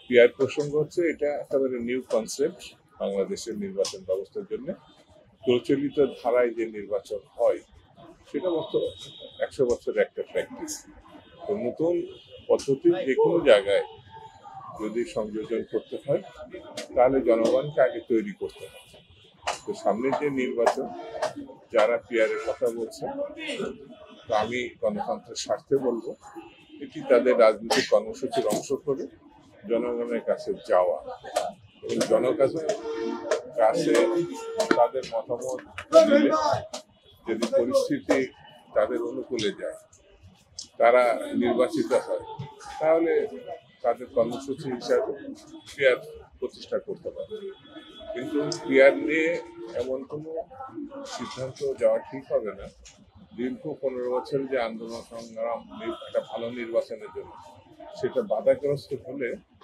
PR প্রসঙ্গ হচ্ছে এটা একেবারে নিউ কনসেপ্ট বাংলাদেশের নির্বাচন ব্যবস্থার জন্য। প্রচলিত ধারায় যে নির্বাচন হয় সেটা মতো 100 বছরের একটা প্র্যাকটিস। তো নতুন পদ্ধতির যে কোনো জায়গায় যদি সংযোজন করতে হয় তাহলে জনগণকে আগে তৈরি করতে হয়। তো সামনে যে নির্বাচন, যারা পিআরের কথা বলছে, তো আমি গণতন্ত্রের স্বার্থে বলবো এটি তাদের রাজনৈতিক কর্মসূচির অংশ করে জনগণের কাছে যাওয়া এবং জনগণের কাছে তাদের মতামত দিলে যদি পরিস্থিতি তাদের অনুকূলে যায়, তারা নির্বাচিত হয়, তাহলে তাদের কর্মসূচি হিসাবে পিআর প্রতিষ্ঠা করতে পারে। কিন্তু পিআর নিয়ে এমন কোনো সিদ্ধান্ত যাওয়া ঠিক হবে না। দীর্ঘ 15 বছর যে আন্দোলন সংগ্রাম একটা ভালো নির্বাচনের জন্য, সেটা বাধাগ্রস্ত হলে